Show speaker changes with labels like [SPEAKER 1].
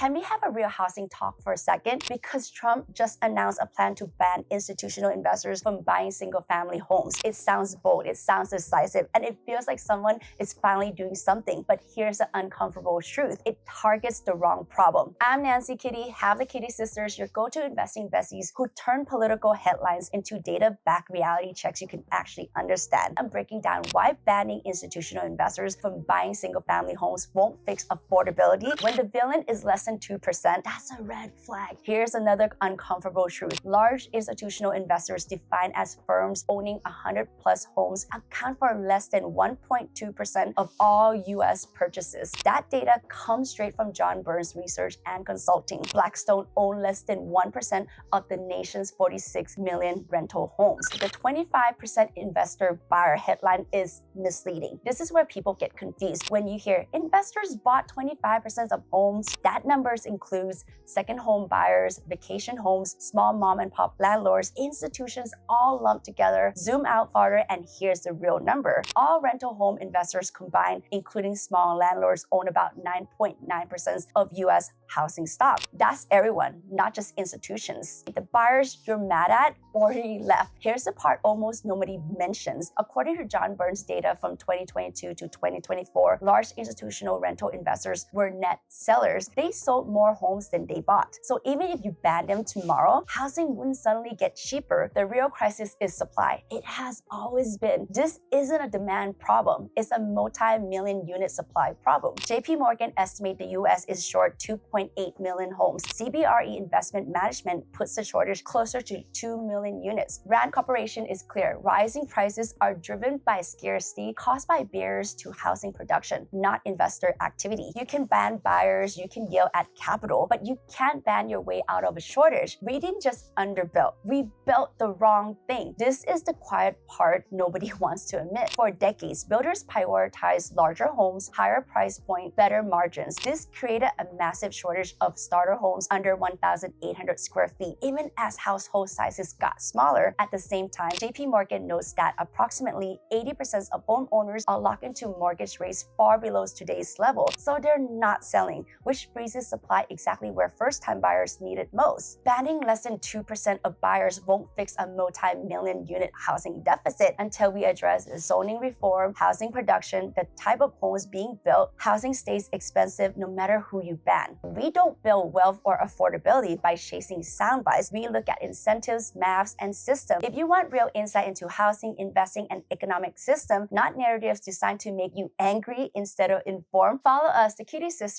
[SPEAKER 1] Can we have a real housing talk for a second? Because Trump just announced a plan to ban institutional investors from buying single-family homes. It sounds bold, it sounds decisive, and it feels like someone is finally doing something. But here's the uncomfortable truth. It targets the wrong problem. I'm Nancy Kitty, have the Kitty Sisters, your go-to investing besties who turn political headlines into data-backed reality checks you can actually understand. I'm breaking down why banning institutional investors from buying single-family homes won't fix affordability. When the villain is less than 2%, that's a red flag. Here's another uncomfortable truth. Large institutional investors defined as firms owning 100 plus homes account for less than 1.2% of all US purchases. That data comes straight from John Burns Research and Consulting. Blackstone own less than 1% of the nation's 46 million rental homes. The 25% investor buyer headline is misleading. This is where people get confused. When you hear investors bought 25% of homes, that numbers includes second home buyers, vacation homes, small mom and pop landlords, institutions all lumped together. Zoom out farther and here's the real number. All rental home investors combined, including small landlords, own about 9.9% of US housing stock. That's everyone, not just institutions. The buyers you're mad at already left. Here's the part almost nobody mentions. According to John Burns data from 2022 to 2024, large institutional rental investors were net sellers. They sold more homes than they bought. So even if you ban them tomorrow, housing wouldn't suddenly get cheaper. The real crisis is supply. It has always been. This isn't a demand problem. It's a multi-million unit supply problem. JP Morgan estimates the US is short 2.8 million homes. CBRE Investment Management puts the shortage closer to 2 million units. Rand Corporation is clear. Rising prices are driven by scarcity caused by barriers to housing production, not investor activity. You can ban buyers, you can yell at capital, but you can't ban your way out of a shortage. We didn't just underbuild. We built the wrong thing. This is the quiet part nobody wants to admit. For decades, builders prioritized larger homes, higher price point, better margins. This created a massive shortage of starter homes under 1,800 square feet, even as household sizes got smaller. At the same time, JP Morgan notes that approximately 80% of homeowners are locked into mortgage rates far below today's level, so they're not selling, which freezes supply exactly where first-time buyers need it most. Banning less than 2% of buyers won't fix a multi-million unit housing deficit until we address zoning reform, housing production, the type of homes being built. Housing stays expensive no matter who you ban. We don't build wealth or affordability by chasing sound bites. We look at incentives, maths, and systems. If you want real insight into housing, investing, and economic system, not narratives designed to make you angry instead of informed, follow us, the Kitty Sisters,